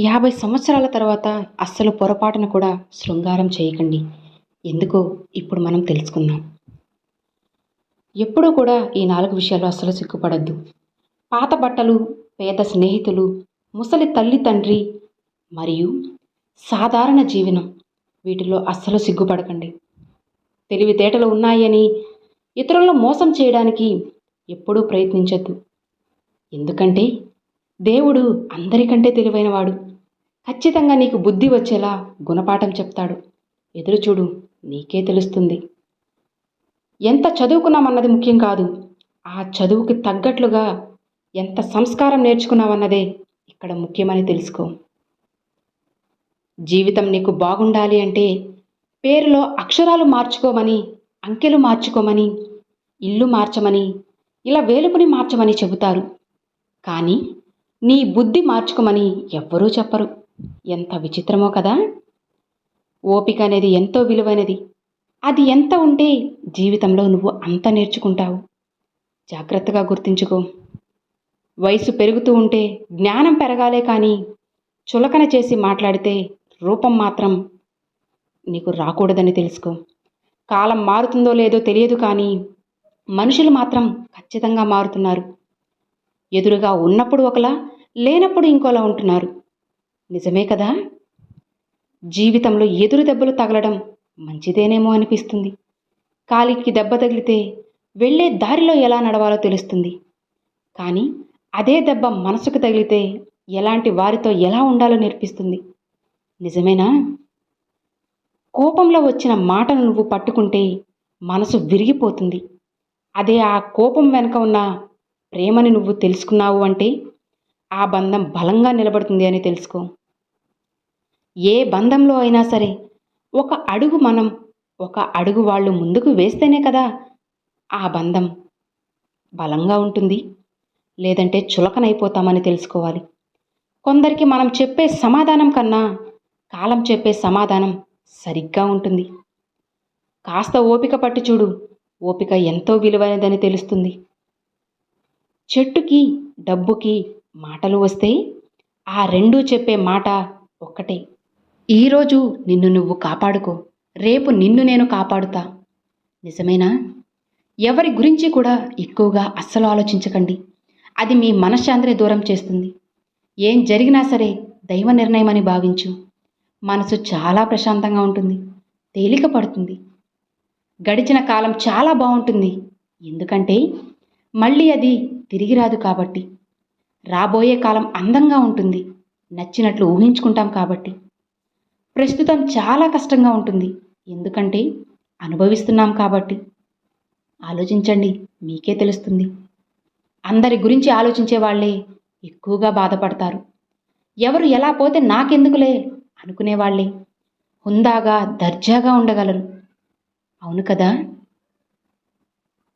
50 సంవత్సరాల తర్వాత అస్సలు పొరపాటున కూడా శృంగారం చేయకండి. ఎందుకో ఇప్పుడు మనం తెలుసుకుందాం. ఎప్పుడూ కూడా ఈ 4 విషయాల్లో అస్సలు సిగ్గుపడొద్దు. పాత బట్టలు, పేద స్నేహితులు, ముసలి తల్లి తండ్రి మరియు సాధారణ జీవనం వీటిల్లో అస్సలు సిగ్గుపడకండి. తెలివితేటలు ఉన్నాయని ఇతరులను మోసం చేయడానికి ఎప్పుడూ ప్రయత్నించొద్దు. ఎందుకంటే దేవుడు అందరికంటే తెలివైనవాడు. ఖచ్చితంగా నీకు బుద్ధి వచ్చేలా గుణపాఠం చెప్తాడు. ఎదురు చూడు, నీకే తెలుస్తుంది. ఎంత చదువుకున్నామన్నది ముఖ్యం కాదు, ఆ చదువుకి తగ్గట్లుగా ఎంత సంస్కారం నేర్చుకున్నావన్నదే ఇక్కడ ముఖ్యమని తెలుసుకో. జీవితం నీకు బాగుండాలి అంటే పేరులో అక్షరాలు మార్చుకోమని, అంకెలు మార్చుకోమని, ఇల్లు మార్చమని, ఇలా వేలుపుని మార్చమని చెబుతారు. కానీ నీ బుద్ధి మార్చుకోమని ఎవ్వరూ చెప్పరు. ఎంత విచిత్రమో కదా. ఓపిక అనేది ఎంతో విలువైనది. అది ఎంత ఉంటే జీవితంలో నువ్వు అంత నేర్చుకుంటావు. జాగ్రత్తగా గుర్తుంచుకో. వయసు పెరుగుతూ ఉంటే జ్ఞానం పెరగాలే కానీ చులకన చేసి మాట్లాడితే రూపం మాత్రం నీకు రాకూడదని తెలుసుకో. కాలం మారుతుందో లేదో తెలియదు కానీ మనుషులు మాత్రం ఖచ్చితంగా మారుతున్నారు. ఎదురుగా ఉన్నప్పుడు ఒకలా, లేనప్పుడు ఇంకోలా ఉంటున్నారు. నిజమే కదా. జీవితంలో ఎదురు దెబ్బలు తగలడం మంచిదేనేమో అనిపిస్తుంది. కాలికి దెబ్బ తగిలితే వెళ్ళే దారిలో ఎలా నడవాలో తెలుస్తుంది. కానీ అదే దెబ్బ మనసుకు తగిలితే ఎలాంటి వారితో ఎలా ఉండాలో నేర్పిస్తుంది. నిజమేనా. కోపంలో వచ్చిన మాటను నువ్వు పట్టుకుంటే మనసు విరిగిపోతుంది. అదే ఆ కోపం వెనుక ఉన్న ప్రేమని నువ్వు తెలుసుకున్నావు అంటే ఆ బంధం బలంగా నిలబడుతుంది అని తెలుసుకో. ఏ బంధంలో అయినా సరే ఒక అడుగు మనం, ఒక అడుగు వాళ్ళు ముందుకు వేస్తేనే కదా ఆ బంధం బలంగా ఉంటుంది. లేదంటే చులకనైపోతామని తెలుసుకోవాలి. కొందరికి మనం చెప్పే సమాధానం కన్నా కాలం చెప్పే సమాధానం సరిగ్గా ఉంటుంది. కాస్త ఓపిక పట్టి చూడు, ఓపిక ఎంతో విలువైనదని తెలుస్తుంది. చెట్టుకి డబ్బుకి మాటలు వస్తే ఆ రెండూ చెప్పే మాట ఒక్కటే. ఈరోజు నిన్ను నువ్వు కాపాడుకో, రేపు నిన్ను నేను కాపాడుతా. నిజమేనా. ఎవరి గురించి కూడా ఎక్కువగా అస్సలు ఆలోచించకండి. అది మీ మనశ్శాంతిని దూరం చేస్తుంది. ఏం జరిగినా సరే దైవ నిర్ణయమని భావించు. మనసు చాలా ప్రశాంతంగా ఉంటుంది, తేలిక పడుతుంది. గడిచిన కాలం చాలా బాగుంటుంది. ఎందుకంటే మళ్ళీ అది తిరిగి రాదు కాబట్టి. రాబోయే కాలం అందంగా ఉంటుంది, నచ్చినట్లు ఊహించుకుంటాం కాబట్టి. ప్రస్తుతం చాలా కష్టంగా ఉంటుంది, ఎందుకంటే అనుభవిస్తున్నాం కాబట్టి. ఆలోచించండి, మీకే తెలుస్తుంది. అందరి గురించి ఆలోచించే వాళ్ళే ఎక్కువగా బాధపడతారు. ఎవరు ఎలా పోతే నాకెందుకులే అనుకునేవాళ్ళే హుందాగా దర్జాగా ఉండగలరు. అవును కదా.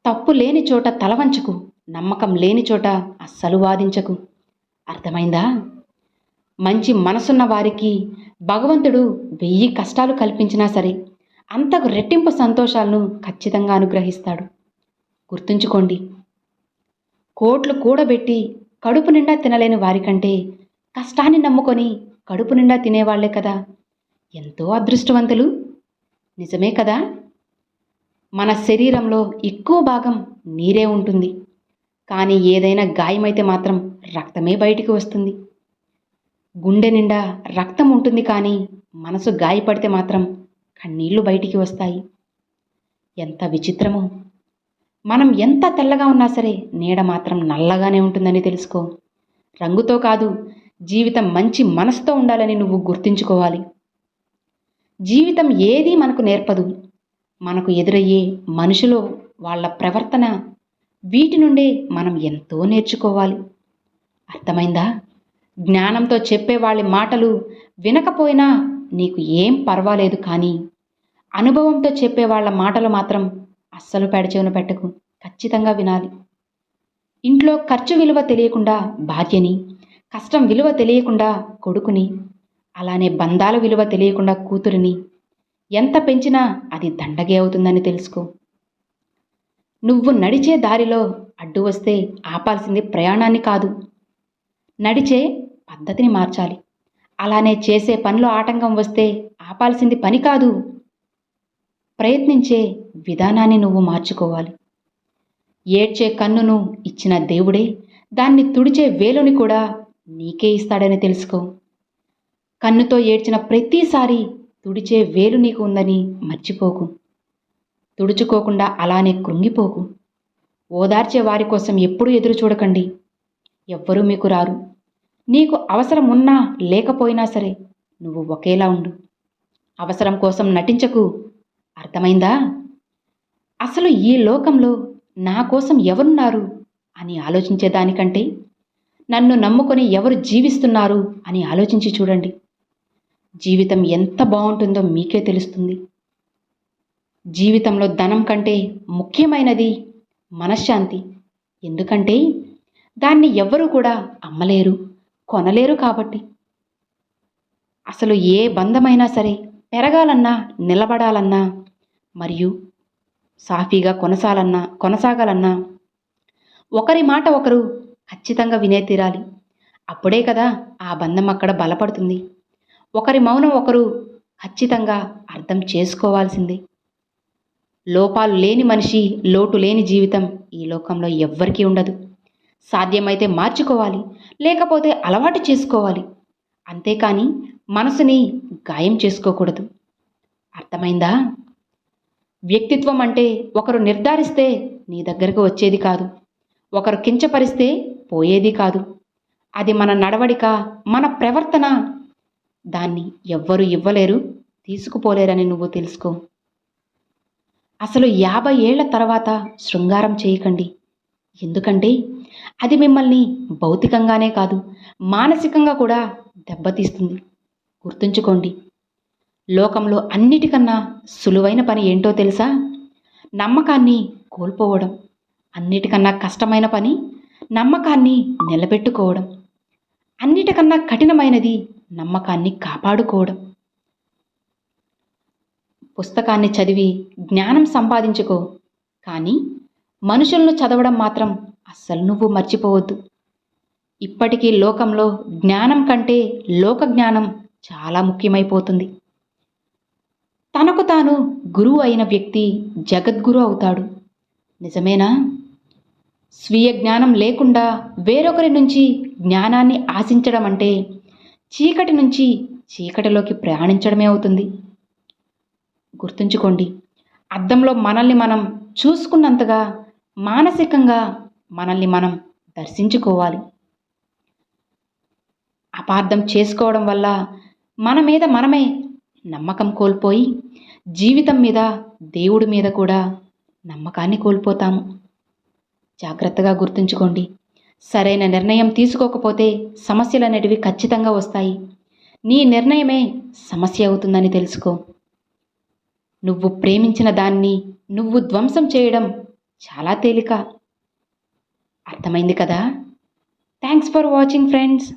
తప్పు లేని చోట తలవంచకు, నమ్మకం లేని చోట అస్సలు వాదించకు. అర్థమైందా. మంచి మనసున్న వారికి భగవంతుడు 1000 కష్టాలు కల్పించినా సరే అంతకు రెట్టింపు సంతోషాలను ఖచ్చితంగా అనుగ్రహిస్తాడు. గుర్తుంచుకోండి. కోట్లు కూడబెట్టి కడుపు నిండా తినలేని వారికంటే కష్టాన్ని నమ్ముకొని కడుపు నిండా తినేవాళ్లే కదా ఎంతో అదృష్టవంతులు. నిజమే కదా. మన శరీరంలో ఎక్కువ భాగం నీరే ఉంటుంది, కానీ ఏదైనా గాయమైతే మాత్రం రక్తమే బయటికి వస్తుంది. గుండె నిండా రక్తం ఉంటుంది, కానీ మనసు గాయపడితే మాత్రం కన్నీళ్లు బయటికి వస్తాయి. ఎంత విచిత్రమో. మనం ఎంత తెల్లగా ఉన్నా సరే నీడ మాత్రం నల్లగానే ఉంటుందని తెలుసుకో. రంగుతో కాదు, జీవితం మంచి మనసుతో ఉండాలని నువ్వు గుర్తుంచుకోవాలి. జీవితం ఏదీ మనకు నేర్పదు. మనకు ఎదురయ్యే మనుషులు, వాళ్ళ ప్రవర్తన, వీటి నుండే మనం ఎంతో నేర్చుకోవాలి. అర్థమైందా. జ్ఞానంతో చెప్పే వాళ్ళ మాటలు వినకపోయినా నీకు ఏం పర్వాలేదు, కానీ అనుభవంతో చెప్పే వాళ్ళ మాటలు మాత్రం అస్సలు పెడచెవిన పెట్టకు. ఖచ్చితంగా వినాలి. ఇంట్లో ఖర్చు విలువ తెలియకుండా భార్యని, కష్టం విలువ తెలియకుండా కొడుకుని, అలానే బంధాల విలువ తెలియకుండా కూతురిని ఎంత పెంచినా అది దండగే అవుతుందని తెలుసుకో. నువ్వు నడిచే దారిలో అడ్డు వస్తే ఆపాల్సింది ప్రయాణాన్ని కాదు, నడిచే పద్ధతిని మార్చాలి. అలానే చేసే పనిలో ఆటంకం వస్తే ఆపాల్సింది పని కాదు, ప్రయత్నించే విధానాన్ని నువ్వు మార్చుకోవాలి. ఏడ్చే కన్నును ఇచ్చిన దేవుడే దాన్ని తుడిచే వేలుని కూడా నీకే ఇస్తాడని తెలుసుకో. కన్నుతో ఏడ్చిన ప్రతిసారి తుడిచే వేలు నీకు ఉందని మర్చిపోకు. తుడుచుకోకుండా అలానే కృంగిపోకు. ఓదార్చే వారి కోసం ఎప్పుడూ ఎదురు చూడకండి. ఎవ్వరూ మీకు రారు. నీకు అవసరం ఉన్నా లేకపోయినా సరే నువ్వు ఒకేలా ఉండు. అవసరం కోసం నటించకు. అర్థమైందా? అసలు ఈ లోకంలో నా కోసం ఎవరున్నారు అని ఆలోచించేదానికంటే నన్ను నమ్ముకొని ఎవరు జీవిస్తున్నారు అని ఆలోచించి చూడండి. జీవితం ఎంత బాగుంటుందో మీకే తెలుస్తుంది. జీవితంలో ధనం కంటే ముఖ్యమైనది మనశ్శాంతి. ఎందుకంటే దాన్ని ఎవ్వరూ కూడా అమ్మలేరు, కొనలేరు కాబట్టి. అసలు ఏ బంధమైనా సరే పెరగాలన్నా, నిలబడాలన్నా, మరియు సాఫీగా కొనసాగాలన్నా ఒకరి మాట ఒకరు ఖచ్చితంగా వినే తీరాలి. అప్పుడే కదా ఆ బంధం అక్కడ బలపడుతుంది. ఒకరి మౌనం ఒకరు ఖచ్చితంగా అర్థం చేసుకోవాల్సిందే. లోపాలు లేని మనిషి, లోటు లేని జీవితం ఈ లోకంలో ఎవ్వరికీ ఉండదు. సాధ్యమైతే మార్చుకోవాలి, లేకపోతే అలవాటు చేసుకోవాలి. అంతేకాని మనసుని గాయం చేసుకోకూడదు. అర్థమైందా? వ్యక్తిత్వం అంటే ఒకరు నిర్ధారిస్తే నీ దగ్గరకు వచ్చేది కాదు, ఒకరు కించపరిస్తే పోయేది కాదు. అది మన నడవడిక, మన ప్రవర్తన. దాన్ని ఎవ్వరూ ఇవ్వలేరు, తీసుకుపోలేరని నువ్వు తెలుసుకో. అసలు 50 ఏళ్ల తర్వాత శృంగారం చేయకండి. ఎందుకంటే అది మిమ్మల్ని భౌతికంగానే కాదు, మానసికంగా కూడా దెబ్బతీస్తుంది. గుర్తుంచుకోండి. లోకంలో అన్నిటికన్నా సులువైన పని ఏంటో తెలుసా? నమ్మకాన్ని కోల్పోవడం. అన్నిటికన్నా కష్టమైన పని నమ్మకాన్ని నిలబెట్టుకోవడం. అన్నిటికన్నా కఠినమైనది నమ్మకాన్ని కాపాడుకోవడం. పుస్తకాన్ని చదివి జ్ఞానం సంపాదించుకో, కానీ మనుషులను చదవడం మాత్రం అస్సలు నువ్వు మర్చిపోవద్దు. ఇప్పటికీ లోకంలో జ్ఞానం కంటే లోక జ్ఞానం చాలా ముఖ్యమైపోతుంది. తనకు తాను గురువు అయిన వ్యక్తి జగద్గురు అవుతాడు. నిజమేనా? స్వీయ జ్ఞానం లేకుండా వేరొకరి నుంచి జ్ఞానాన్ని ఆశించడం అంటే చీకటి నుంచి చీకటిలోకి ప్రయాణించడమే అవుతుంది. గుర్తుంచుకోండి. అద్దంలో మనల్ని మనం చూసుకున్నంతగా మానసికంగా మనల్ని మనం దర్శించుకోవాలి. అపార్థం చేసుకోవడం వల్ల మన మీద మనమే నమ్మకం కోల్పోయి జీవితం మీద, దేవుడి మీద కూడా నమ్మకాన్ని కోల్పోతాము. జాగ్రత్తగా గుర్తుంచుకోండి. సరైన నిర్ణయం తీసుకోకపోతే సమస్యలు అనేటివి ఖచ్చితంగా వస్తాయి. నీ నిర్ణయమే సమస్య అవుతుందని తెలుసుకో. నువ్వు ప్రేమించిన దాన్ని నువ్వు ధ్వంసం చేయడం చాలా తేలిక. అర్థమైంది కదా? Thanks for watching friends.